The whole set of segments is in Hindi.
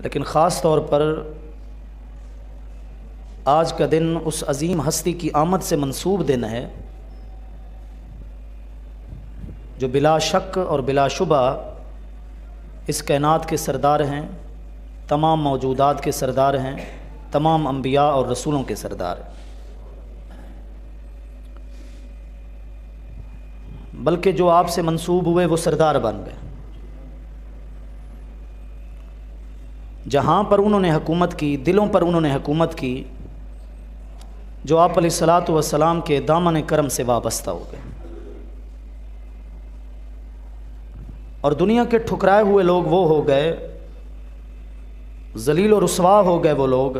लेकिन ख़ास तौर पर आज का दिन उस अजीम हस्ती की आमद से मंसूब दिन है जो बिला शक और बिला शुबा इस कायनात के सरदार हैं, तमाम मौजूदात के सरदार हैं, तमाम अंबिया और रसूलों के सरदार हैं। बल्कि जो आपसे मंसूब हुए वो सरदार बन गए। जहाँ पर उन्होंने हुकूमत की, दिलों पर उन्होंने हुकूमत की, जो आप अलैहिस्सलातु वस्सलाम के दामन करम से वाबस्ता हो गए। और दुनिया के ठुकराए हुए लोग वो हो गए, जलील और रुसवा हो गए वो लोग,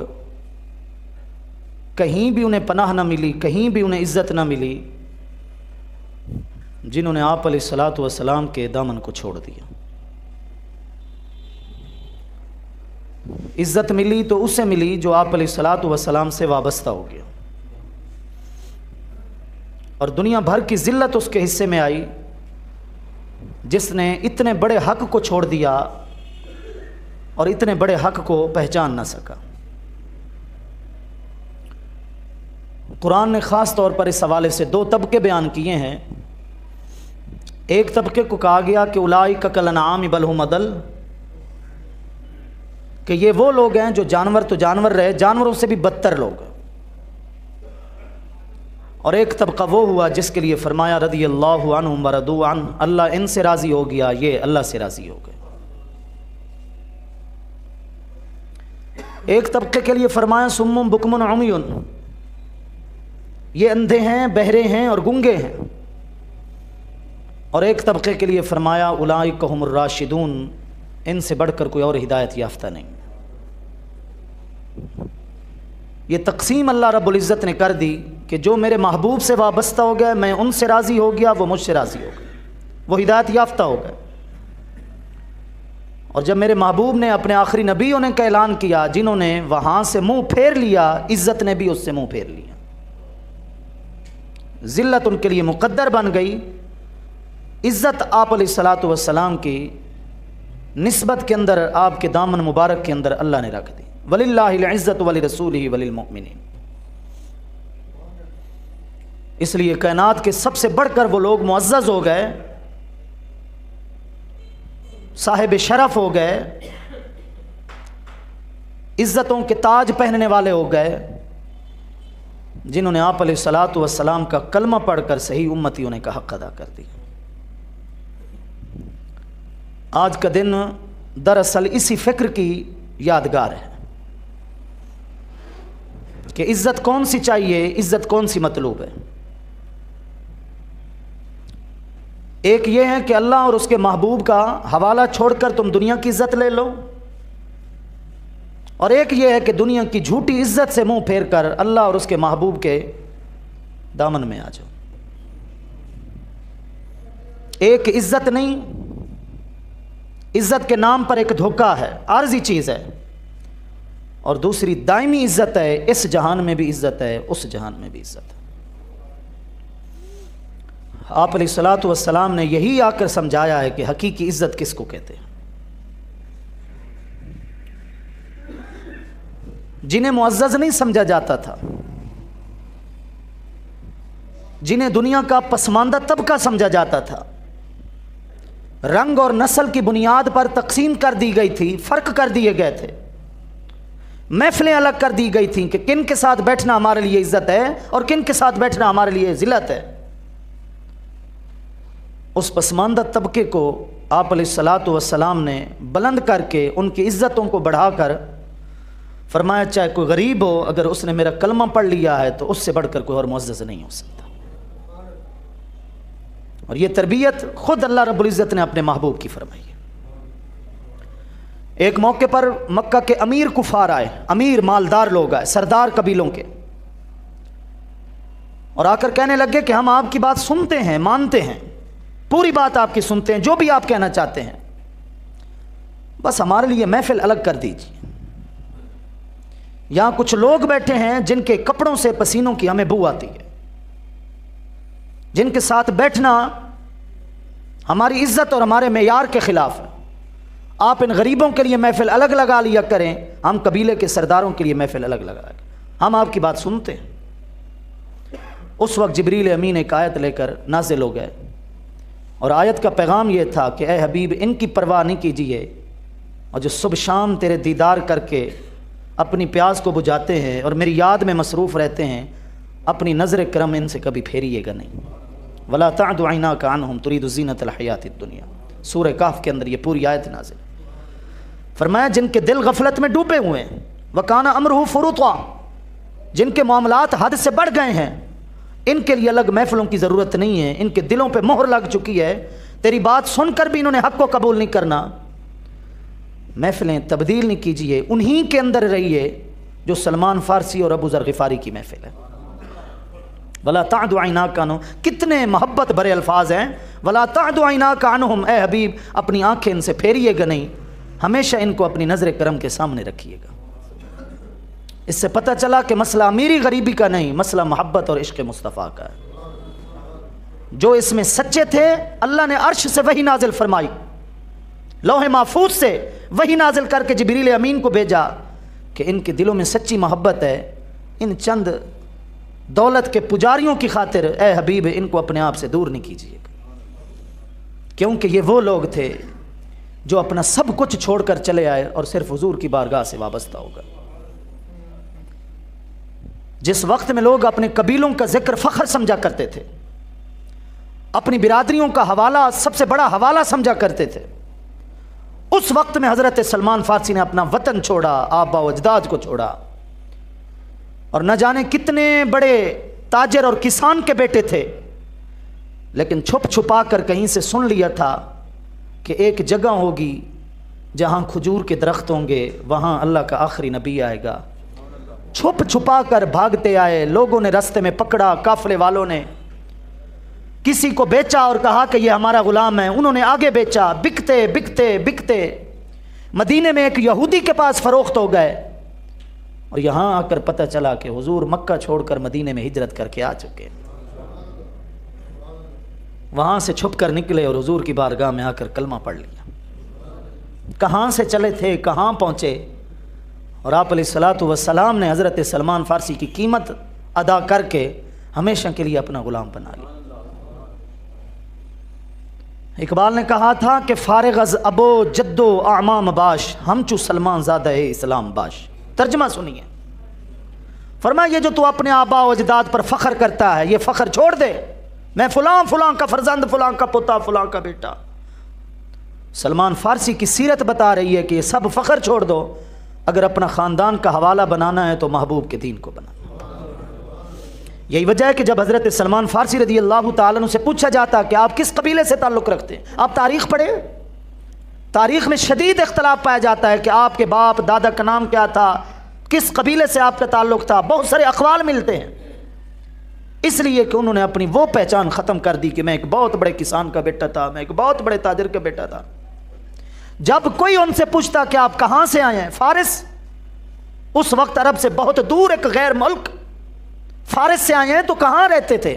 कहीं भी उन्हें पनाह न मिली, कहीं भी उन्हें इज़्ज़त न मिली, जिन्होंने आप अलैहिस्सलातु वस्सलाम के दामन को छोड़ दिया। इज़्ज़त मिली तो उसे मिली जो आप अलैहिस्सलातु वस्सलाम से वाबस्ता हो गया, और दुनिया भर की ज़िल्लत उसके हिस्से में आई जिसने इतने बड़े हक़ को छोड़ दिया और इतने बड़े हक़ को पहचान न सका। कुरान ने ख़ास तौर पर इस हवाले से दो तबके बयान किए हैं। एक तबके को कहा गया कि उलाइका कल अनआम बल हुम अदल, कि ये वो लोग हैं जो जानवर तो जानवर रहे, जानवरों से भी बदतर लोग। और एक तबका वो हुआ जिसके लिए फरमाया रदियल्लाहु अन्हुम व रदू अन, अल्लाह इनसे राज़ी हो गया, ये अल्लाह से राज़ी हो गए। एक तबके के लिए फरमाया सुम्मुम बुकमुन उमयुन, ये अंधे हैं, बहरे हैं और गूंगे हैं। और एक तबके के लिए फरमाया उलाइका हुमुर राशिदून, इनसे बढ़कर कोई और हिदायत याफ्ता नहीं। ये तकसीम अल्लाह रब्बुल इज़्ज़त ने कर दी कि जो मेरे महबूब से वाबस्ता हो गया, मैं उनसे राज़ी हो गया, वो मुझसे राज़ी हो गए, वो हिदायत याफ्ता हो गए। और जब मेरे महबूब ने अपने आखिरी नबियों ने का ऐलान किया, जिन्होंने वहाँ से मुँह फेर लिया, इज़्ज़त ने भी उससे मुँह फेर लिया। ज़िल्लत उनके लिए मुक़द्दर बन गई, इज़्ज़त आप अलैहिस्सलातु वस्सलाम की निस्बत के अंदर, आपके दामन मुबारक के अंदर अल्लाह ने रख दी। वलिल्लाहिल इज़्ज़तु वलिरसूलिही वलिलमुमिनीन। इसलिए कायनात के सबसे बढ़कर वो लोग मुअज़्ज़ज़ हो गए, साहिब शरफ हो गए, इज़्ज़तों के ताज पहनने वाले हो गए, जिन्होंने आप अलैहिस्सलातु वस्सलाम का कलमा पढ़कर सही उम्मतियों का हक़ अदा कर दिया। आज का दिन दरअसल इसी फ़िक्र की यादगार है कि इज़्ज़त कौन सी चाहिए, इज़्ज़त कौन सी मतलूब है। एक ये है कि अल्लाह और उसके महबूब का हवाला छोड़कर तुम दुनिया की इज़्ज़त ले लो, और एक ये है कि दुनिया की झूठी इज़्ज़त से मुंह फेर कर अल्लाह और उसके महबूब के दामन में आ जाओ। एक इज़्ज़त नहीं, इज़्ज़त के नाम पर एक धोखा है, आर्जी चीज़ है, और दूसरी दायमी इज़्ज़त है। इस जहान में भी इज़्ज़त है, उस जहान में भी इज़्ज़त है। आप अलैहिस्सलातु वस्सलाम ने यही आकर समझाया है कि हकीकी इज़्ज़त किसको कहते हैं। जिन्हें मुअज़्ज़ज़ नहीं समझा जाता था, जिन्हें दुनिया का पसमानदा तबका समझा जाता था, रंग और नस्ल की बुनियाद पर तकसीम कर दी गई थी, फ़र्क कर दिए गए थे, महफिलें अलग कर दी गई थी कि किन के साथ बैठना हमारे लिए इज़्ज़त है और किन के साथ बैठना हमारे लिए ज़िल्लत है। उस पसमानदा तबके को आप अलैहिस्सलातु वस्सलाम ने बुलंद करके उनकी इज़्ज़तों को बढ़ाकर फरमाया, चाहे कोई गरीब हो, अगर उसने मेरा कलमा पढ़ लिया है तो उससे बढ़कर कोई और मुअज़्ज़ज़ नहीं हो सकता। और ये तरबियत खुद अल्लाह रब्बुल इज़्ज़त ने अपने महबूब की फरमाई है। एक मौके पर मक्का के अमीर कुफार आए, अमीर मालदार लोग आए, सरदार कबीलों के, और आकर कहने लगे कि हम आपकी बात सुनते हैं, मानते हैं, पूरी बात आपकी सुनते हैं, जो भी आप कहना चाहते हैं, बस हमारे लिए महफिल अलग कर दीजिए। यहाँ कुछ लोग बैठे हैं जिनके कपड़ों से पसीनों की हमें बू आती है, जिनके साथ बैठना हमारी इज्जत और हमारे मेयार के खिलाफ है। आप इन गरीबों के लिए महफिल अलग लगा लिया करें, हम कबीले के सरदारों के लिए महफिल अलग लगा, हम आपकी बात सुनते हैं। उस वक्त जिब्रील अमीन एक आयत लेकर नाजिल हो गए और आयत का पैगाम ये था कि ए हबीब, इनकी परवाह नहीं कीजिए, और जो सुबह शाम तेरे दीदार करके अपनी प्यास को बुझाते हैं और मेरी याद में मसरूफ़ रहते हैं, अपनी नज़र करम इनसे कभी फेरिएगा नहीं। वला तअदु ऐनाका अन्हुम तुरीदु ज़ीनतल हयातिद दुनिया, सूरह काफ के अंदर ये पूरी आयत नाज़िल। फरमाया जिनके दिल गफलत में डूबे हुए हैं, वकाना अमरुहु फुरुता, जिनके मामलात हद से बढ़ गए हैं, इनके लिए अलग महफिलों की ज़रूरत नहीं है। इनके दिलों पे मोहर लग चुकी है, तेरी बात सुनकर भी इन्होंने हक़ को कबूल नहीं करना। महफिलें तब्दील नहीं कीजिए, उन्हीं के अंदर रहिए जो सलमान फ़ारसी और अबू ज़र ग़िफ़ारी की महफिल है। वला तअदु ऐनाका अन्हुम, कितने मोहब्बत भरे अल्फाज हैं। वला तअदु ऐनाका अन्हुम, ए हबीब अपनी आँखें इनसे फेरिएगा नहीं, हमेशा इनको अपनी नज़र करम के सामने रखिएगा। इससे पता चला कि मसला अमीरी गरीबी का नहीं, मसला मोहब्बत और इश्क़ मुस्तफ़ा का है। जो इसमें सच्चे थे, अल्लाह ने अर्श से वही नाजिल फरमाई, लौहे महफूज से वही नाजिल करके जिब्रील अमीन को भेजा कि इनके दिलों में सच्ची मोहब्बत है। इन चंद दौलत के पुजारियों की खातिर ए हबीब इनको अपने आप से दूर नहीं कीजिएगा, क्योंकि ये वो लोग थे जो अपना सब कुछ छोड़कर चले आए और सिर्फ हुजूर की बारगाह से वाबस्ता होगा। जिस वक्त में लोग अपने कबीलों का जिक्र फ़ख्र समझा करते थे, अपनी बिरादरियों का हवाला सबसे बड़ा हवाला समझा करते थे, उस वक्त में हज़रत सलमान फ़ारसी ने अपना वतन छोड़ा, आबा व अजदाद को छोड़ा, और न जाने कितने बड़े ताजर और किसान के बेटे थे, लेकिन छुप छुपा कर कहीं से सुन लिया था कि एक जगह होगी जहाँ खजूर के दरख्त होंगे, वहाँ अल्लाह का आखिरी नबी आएगा। छुप छुपा कर भागते आए, लोगों ने रास्ते में पकड़ा, काफिले वालों ने किसी को बेचा और कहा कि ये हमारा गुलाम है, उन्होंने आगे बेचा, बिकते बिकते बिकते मदीने में एक यहूदी के पास फरोख्त हो गए, और यहाँ आकर पता चला कि हुजूर मक्का छोड़कर मदीने में हिजरत करके आ चुके। वहाँ से छुप कर निकले और हुजूर की बारगाह में आकर कलमा पढ़ लिया। कहाँ से चले थे, कहाँ पहुँचे, और आप अलैहिस्सलातु वस्सलाम ने हज़रत सलमान फ़ारसी की कीमत अदा करके हमेशा के लिए अपना गुलाम बना लिया। इकबाल ने कहा था कि फ़ारिग़ अबो जद्दो आमाम बाश, हम चू सलमान ज़ादा है इस्लाम बाश। तर्जमा सुनिए, फरमाया ये जो तू अपने आबा व अजदाद पर फ़ख्र करता है, ये फ़ख्र छोड़ दे, मैं फ़लाँ फ़लाँ का फ़र्जंद, फ़लाँ का पुता, फ़लाँ का बेटा। सलमान फ़ारसी की सीरत बता रही है कि ये सब फ़ख्र छोड़ दो, अगर अपना ख़ानदान का हवाला बनाना है तो महबूब के दीन को बनाना। यही वजह है कि जब हज़रत सलमान फ़ारसी रज़ी अल्लाह ताला अन्हु से पूछा जाता कि आप किस कबीले से ताल्लुक़ रखते हैं, आप तारीख़ पढ़े, तारीख़ में शदीद इख्तलाफ पाया जाता है कि आपके बाप दादा का नाम क्या था, किस कबीले से आपका ताल्लुक़ था। बहुत सारे अक़वाल मिलते हैं, इसलिए कि उन्होंने अपनी वो पहचान ख़त्म कर दी कि मैं एक बहुत बड़े किसान का बेटा था, मैं एक बहुत बड़े ताजिर का बेटा था। जब कोई उनसे पूछता कि आप कहाँ से आए हैं, फ़ारिस, उस वक्त अरब से बहुत दूर एक गैर मुल्क, फ़ारिस से आए हैं तो कहाँ रहते थे,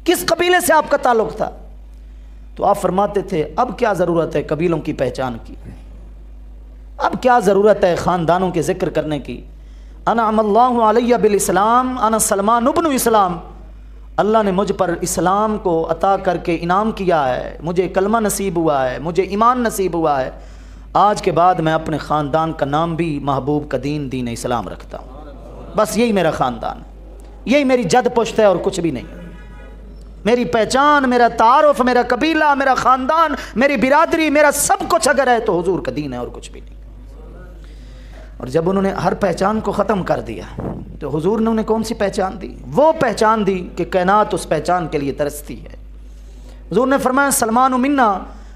किस कबीले से आपका ताल्लुक़ था, तो आप फरमाते थे अब क्या ज़रूरत है कबीलों की पहचान की, अब क्या ज़रूरत है ख़ानदानों के ज़िक्र करने की। अना अमल्लाहु अलैया बिल इस्लाम अना सलमान इब्नु इस्लाम, अल्लाह ने मुझ पर इस्लाम को अता करके इनाम किया है, मुझे कलमा नसीब हुआ है, मुझे ईमान नसीब हुआ है। आज के बाद मैं अपने ख़ानदान का नाम भी महबूब का दीन, दीन इस्लाम रखता हूँ। बस यही मेरा ख़ानदान है, यही मेरी जद पुश्त है और कुछ भी नहीं। मेरी पहचान, मेरा तारुफ, मेरा कबीला, मेरा ख़ानदान, मेरी बिरादरी, मेरा सब कुछ अगर है तो हुजूर का दीन है और कुछ भी नहीं। और जब उन्होंने हर पहचान को ख़त्म कर दिया तो हुजूर ने उन्हें कौन सी पहचान दी, वो पहचान दी कि कायनात उस पहचान के लिए तरसती है। हुजूर ने फरमाया सलमान मिन्ना,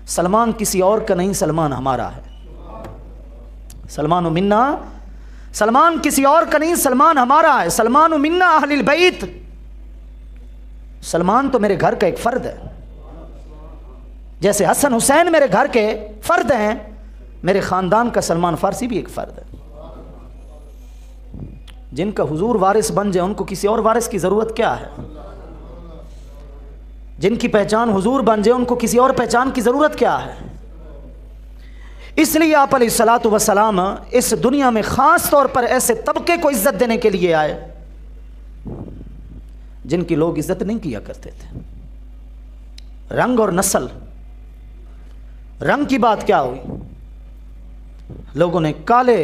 सलमान किसी और का नहीं, सलमान हमारा है। सलमान मिन्ना, सलमान किसी और का नहीं, सलमान हमारा है। सलमान मिन्ना अहलिल बैत, सलमान तो मेरे घर का एक फ़र्द है, जैसे हसन हुसैन मेरे घर के फ़र्द हैं, मेरे ख़ानदान का सलमान फ़ारसी भी एक फ़र्द है। जिनका हुजूर वारिस बन जाए उनको किसी और वारिस की ज़रूरत क्या है, जिनकी पहचान हुजूर बन जाए उनको किसी और पहचान की ज़रूरत क्या है। इसलिए आप अलैहिस्सलातु वस्सलाम इस दुनिया में ख़ास तौर पर ऐसे तबके को इज़्ज़त देने के लिए आए जिनकी लोग इज़्ज़त नहीं किया करते थे। रंग और नस्ल, रंग की बात क्या हुई, लोगों ने काले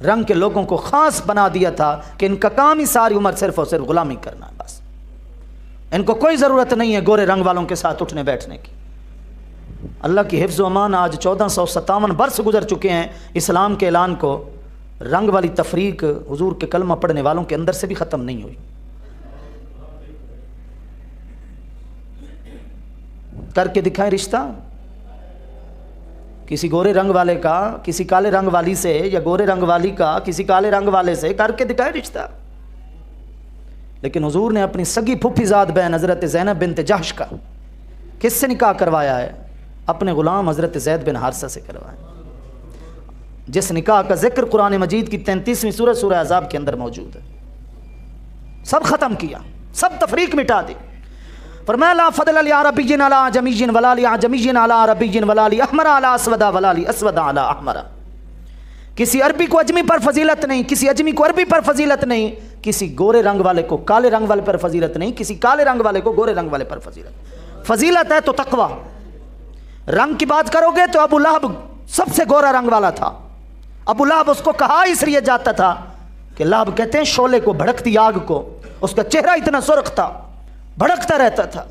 रंग के लोगों को ख़ास बना दिया था कि इनका काम ही सारी उम्र सिर्फ और सिर्फ गुलामी करना है, बस इनको कोई ज़रूरत नहीं है गोरे रंग वालों के साथ उठने बैठने की। अल्लाह की हिफ्ज़ व अमान, आज 1457 बरस गुजर चुके हैं इस्लाम के ऐलान को। रंग वाली तफरीक हुजूर के कलमा पढ़ने वालों के अंदर से भी ख़त्म नहीं हुई। करके दिखाएं रिश्ता, किसी गोरे रंग वाले का किसी काले रंग वाली से, या गोरे रंग वाली का किसी काले रंग वाले से, करके दिखाएं रिश्ता। लेकिन हुजूर ने अपनी सगी फूफीजाद बहन हज़रत ज़ैनब बिन्त जहश का किससे निकाह करवाया है? अपने ग़ुलाम हज़रत ज़ैद बिन हारिसा से करवाया, जिस निकाह का जिक्र कुरान मजीद की 33वीं सूरह सूरह अज़ाब के अंदर मौजूद है। सब ख़त्म किया, सब तफरीक मिटा दी। फरमाया ला फ़ज़्ल ली अरबिय्यिन अला अजमिय्यिन वला ली अजमिय्यिन अला अरबिय्यिन वला ली अहमर अला अस्वदा वला ली अस्वदा अला अहमर। किसी अरबी को अजमी पर फजीलत नहीं, किसी अजमी को अरबी पर फजीलत नहीं, किसी गोरे रंग वाले को काले रंग वाले पर फजीलत नहीं, किसी काले रंग वाले को गोरे रंग वाले पर फजीलत। फजीलत है तो तकवा। रंग की बात करोगे तो अबू लहब सबसे गोरा रंग वाला था। अबू लहब उसको कहा इसलिए जाता था कि लहब कहते हैं शोले को, भड़कती आग को, उसका चेहरा इतना सुर्ख था, भड़कता रहता था,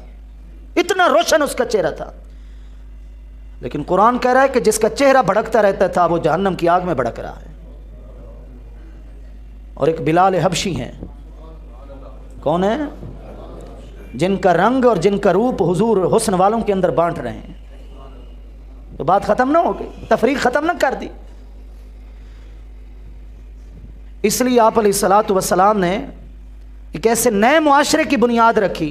इतना रोशन उसका चेहरा था। लेकिन कुरान कह रहा है कि जिसका चेहरा भड़कता रहता था वो जहन्नम की आग में भड़क रहा है। और एक बिलाल हबशी हैं, कौन है? जिनका रंग और जिनका रूप हुजूर हुस्न वालों के अंदर बांट रहे हैं। तो बात खत्म ना हो गई, तफरीक खत्म ना कर दी। इसलिए आप अलैहिस्सलातु वस्सलाम ने एक ऐसे नए मुआशरे की बुनियाद रखी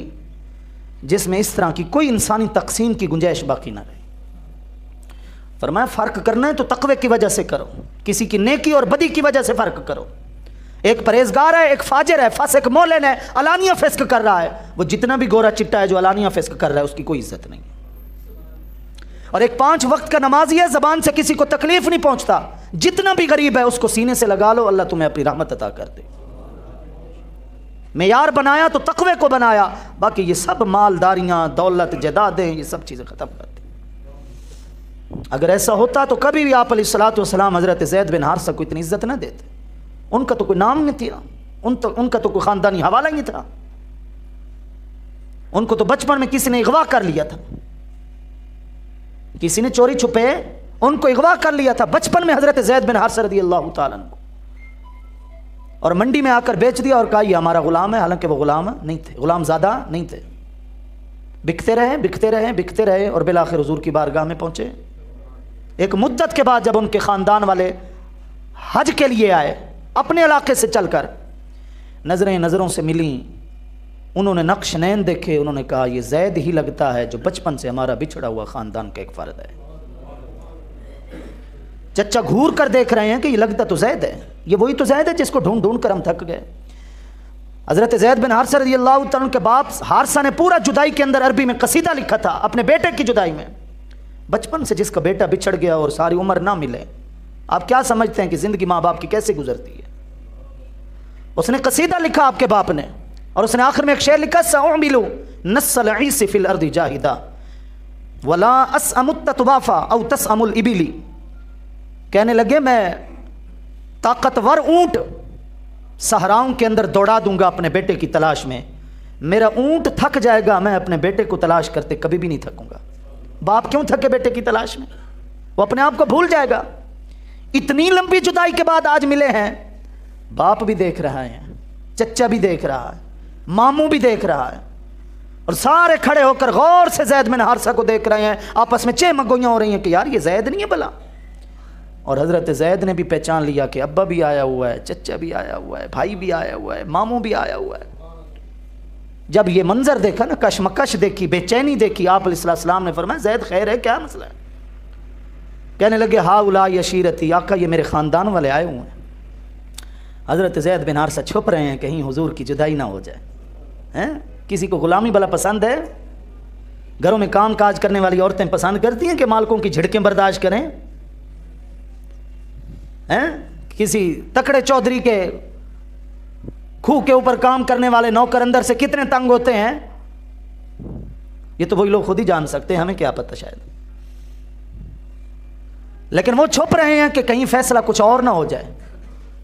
जिसमें इस तरह की कोई इंसानी तकसीम की गुंजाइश बाकी ना रही। फरमाया फ़र्क करना है तो तक़वे की वजह से करो, किसी की नेकी और बदी की वजह से फ़र्क करो। एक परहेजगार है, एक फाजिर है, फासिक मोलन है, अलानिया फिस्क कर रहा है, वो जितना भी गोरा चिट्टा है जो अलानिया फिस्क कर रहा है उसकी कोई इज्जत नहीं। और एक 5 वक्त का नमाजी है, ज़बान से किसी को तकलीफ नहीं पहुंचता, जितना भी गरीब है उसको सीने से लगा लो, अल्लाह तुम्हें अपनी रहमत अता कर दे। मेयार बनाया तो तक़वे को बनाया, बाकी ये सब मालदारियाँ, दौलत, जदादें, ये सब चीज़ें ख़त्म कर दी। अगर ऐसा होता तो कभी भी आप अलैहिस्सलातु वस्सलाम हज़रत ज़ैद बिन हारिसा को इतनी इज्जत न देते। उनका तो कोई नाम नहीं था, उनका तो कोई ख़ानदानी हवाला ही नहीं था। उनको तो बचपन में किसी ने अगवा कर लिया था, किसी ने चोरी छुपे उनको अगवा कर लिया था बचपन में हज़रत ज़ैद बिन हारिसा रज़ियल्लाहु ताला अन्हु, और मंडी में आकर बेच दिया और कहा ये हमारा ग़ुलाम है, हालांकि वो ग़ुलाम नहीं थे, ग़ुलाम ज़्यादा नहीं थे। बिकते रहे बिकते रहे बिकते रहे और बिलाखिर हुज़ूर की बारगाह में पहुँचे। एक मुद्दत के बाद जब उनके ख़ानदान वाले हज के लिए आए, अपने इलाके से चलकर, नज़रें नज़रों से मिली, उन्होंने नक्श नैन देखे, उन्होंने कहा ये ज़ैद ही लगता है जो बचपन से हमारा बिछड़ा हुआ ख़ानदान का एक फ़र्द है। चच्चा घूर कर देख रहे हैं कि ये लगता तो ज़ैद है, ये वही तो ज़ैद है जिसको ढूंढ ढूंढ कर हम थक गए। हज़रत ज़ैद बिन हारिसा रज़ियल्लाहु तआला के बाप हारिसा ने पूरा जुदाई के अंदर अरबी में कसीदा लिखा था अपने बेटे की जुदाई में। बचपन से जिसका बेटा बिछड़ गया और सारी उम्र ना मिले, आप क्या समझते हैं कि ज़िंदगी माँ बाप की कैसे गुजरती है? उसने कसीदा लिखा आपके बाप ने, और उसने आखिर में एक शेर लिखा, सअमिलु नस्ल ईसी फिल अर्दि जाहिदा वला असअमुत तवाफा औ तसअमुल इबिली। कहने लगे मैं ताकतवर ऊंट सहराओं के अंदर दौड़ा दूंगा अपने बेटे की तलाश में, मेरा ऊंट थक जाएगा, मैं अपने बेटे को तलाश करते कभी भी नहीं थकूंगा। बाप क्यों थके बेटे की तलाश में? वो अपने आप को भूल जाएगा। इतनी लंबी जुदाई के बाद आज मिले हैं, बाप भी देख रहा है, चच्चा भी देख रहा है, मामू भी देख रहा है, और सारे खड़े होकर गौर से ज़ैद बिन हारिसा को देख रहे हैं। आपस में चेमगोइयाँ हो रही हैं कि यार ये ज़ैद नहीं है भला। और हज़रत ज़ैद ने भी पहचान लिया कि अब्बा भी आया हुआ है, चच्चा भी आया हुआ है, भाई भी आया हुआ है, मामू भी आया हुआ है। जब ये मंजर देखा ना, कशमकश देखी, बेचैनी देखी, आप अलैहिस्सलाम ने फरमाया ज़ैद खैर है, क्या मसला है? कहने लगे हा उला यशीरती, आका ये मेरे ख़ानदान वाले आए हुए हैं। हज़रत ज़ैद बिन हारिसा छुप रहे हैं कहीं हुजूर की जुदाई ना हो जाए। हैं किसी को ग़ुलामी भला पसंद है? घरों में काम काज करने वाली औरतें पसंद करती हैं कि मालकों की झिड़कें बर्दाश्त करें? हैं, किसी तकड़े चौधरी के खूह के ऊपर काम करने वाले नौकर अंदर से कितने तंग होते हैं, ये तो वही लोग खुद ही जान सकते हैं, हमें क्या पता शायद। लेकिन वो छुप रहे हैं कि कहीं फैसला कुछ और ना हो जाए।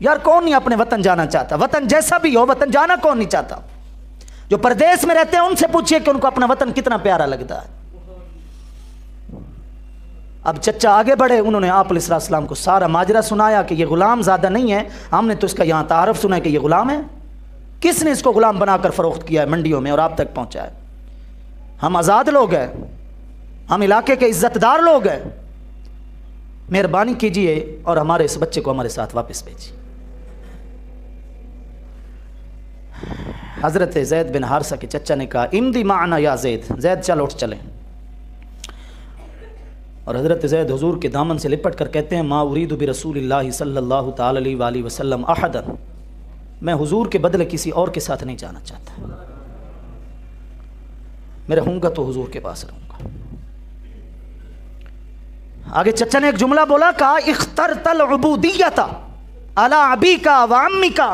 यार कौन नहीं अपने वतन जाना चाहता, वतन जैसा भी हो, वतन जाना कौन नहीं चाहता। जो परदेश में रहते हैं उनसे पूछिए कि उनको अपना वतन कितना प्यारा लगता है। अब चचा आगे बढ़े, उन्होंने आप अलैहिस्सलाम को सारा माजरा सुनाया कि ये गुलाम ज़्यादा नहीं है, हमने तो इसका यहाँ तारफ़ सुना है कि ये गुलाम है, किसने इसको गुलाम बनाकर फ़रोख्त किया है मंडियों में और आप तक पहुँचा है। हम आज़ाद लोग हैं, हम इलाके के इज़्ज़तदार लोग हैं, मेहरबानी कीजिए और हमारे इस बच्चे को हमारे साथ वापस भेजिए। हज़रत ज़ैद बिन हारिसा के चचा ने कहा इमदी माना या ज़ैद, ज़ैद चल उठ चलें। और हज़रत ज़ैद हुज़ूर के दामन से लिपट कर कहते हैं मा उरीदु बि रसूलिल्लाहि सल्लल्लाहु तआला अलैहि वसल्लम अहदन, मैं हुज़ूर के बदले किसी और के साथ नहीं जाना चाहता, मैं रहूँगा तो हुज़ूर के पास रहूँगा। आगे चचा ने एक जुमला बोला, कहा इख्तरतल उबूदियता अला अबीका व अम्मिका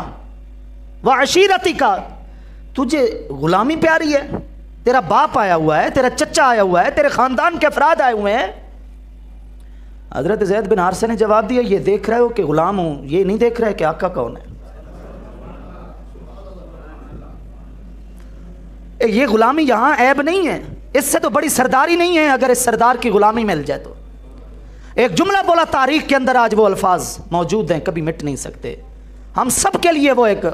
व अशीरतिका, तुझे गुलामी प्यारी है, तेरा बाप आया हुआ है, तेरा चचा आया हुआ है, तेरे ख़ानदान के अफराद आए हुए हैं। हज़रत ज़ैद बिन हारिसा ने जवाब दिया, ये देख रहे हो कि ग़ुलाम हूँ, ये नहीं देख रहे कि आका कौन है। ये ग़ुलामी यहाँ ऐब नहीं है, इससे तो बड़ी सरदारी नहीं है अगर इस सरदार की ग़ुलामी मिल जाए तो। एक जुमला बोला, तारीख़ के अंदर आज वो अल्फाज मौजूद हैं, कभी मिट नहीं सकते। हम सब के लिए वो एक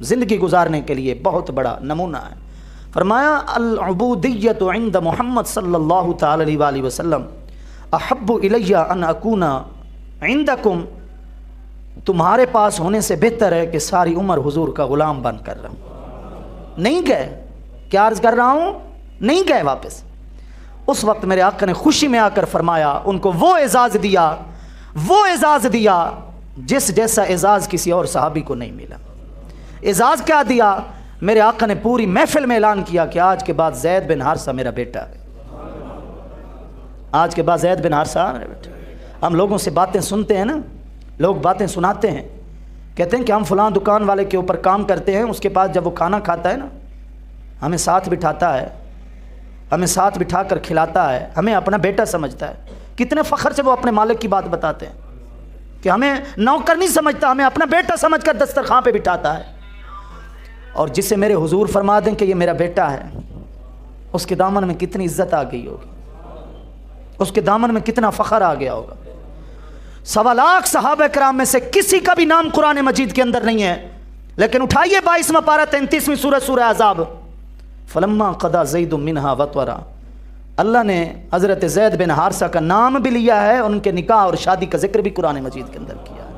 ज़िंदगी गुजारने के लिए बहुत बड़ा नमूना है। फरमाया अल-उबूदिय्यतु इंद मुहम्मद सल्लल्लाहु तआला अलैहि वसल्लम अहब्बु इलैया अन अकूना इंदकुम, तुम्हारे पास होने से बेहतर है कि सारी उम्र हुजूर का ग़ुलाम बन कर रहूं। नहीं गए, क्या अर्ज़ कर रहा हूँ, नहीं गए वापस। उस वक्त मेरे आका ने खुशी में आकर फरमाया, उनको वो एजाज़ दिया, वो एजाज़ दिया जिस जैसा एजाज़ किसी और सहाबी को नहीं मिला। एजाज़ क्या दिया, मेरे आका ने पूरी महफिल में ऐलान किया कि आज के बाद ज़ैद बिन हारिसा मेरा बेटा है, आज के बाद ज़ैद बिन हारिसा मेरा बेटा। हम लोगों से बातें सुनते हैं ना, लोग बातें सुनाते हैं, कहते हैं कि हम फ़लाँ दुकान वाले के ऊपर काम करते हैं, उसके पास जब वो खाना खाता है ना, हमें साथ बिठाता है, हमें साथ बिठा कर खिलाता है, हमें अपना बेटा समझता है। कितने फ़ख्र से वो अपने मालिक की बात बताते हैं कि हमें नौकर नहीं समझता, हमें अपना बेटा समझकर दस्तरखां पे बिठाता है। और जिसे मेरे हुजूर फरमा दें कि ये मेरा बेटा है, उसके दामन में कितनी इज्जत आ गई होगी, उसके दामन में कितना फ़ख्र आ गया होगा। 1.25 लाख सहाबा किराम में से किसी का भी नाम कुरान मजीद के अंदर नहीं है, लेकिन उठाइए 22वां पारा 33वीं सूरह अज़ाब, फलम्मा क़दा ज़ैदुम मिनहा वतरा, अल्लाह ने हज़रत ज़ैद बिन हारिसा का नाम भी लिया है, उनके निकाह और शादी का जिक्र भी कुरान मजीद के अंदर किया है।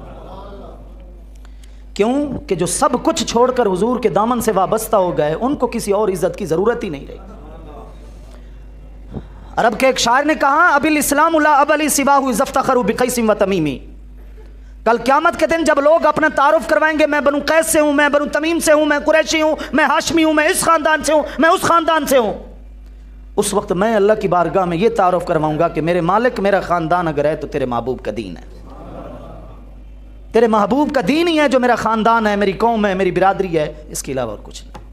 क्यों कि जो सब कुछ छोड़कर हुजूर के दामन से वाबस्ता हो गए, उनको किसी और इज़्ज़त की ज़रूरत ही नहीं रही। अरब के एक शायर ने कहा, अबिल इस्लाम ला अबली सिवाहु ज़फ्तखरु बिक़ैसिम व तमीमी, कल क़यामत के दिन जब लोग अपना तारुफ करवाएंगे, मैं बनु कैस से हूँ, मैं बनु तमीम से हूँ, मैं कुरैशी हूँ, मैं हाशमी हूँ, मैं इस ख़ानदान से हूँ, मैं उस ख़ानदान से हूँ, उस वक्त मैं अल्लाह की बारगाह में ये तारुफ करवाऊँगा कि मेरे मालिक, मेरा ख़ानदान अगर है तो तेरे महबूब का दीन है, तेरे महबूब का दीन ही है जो मेरा ख़ानदान है, मेरी कौम है, मेरी बिरादरी है, इसके अलावा और कुछ नहीं।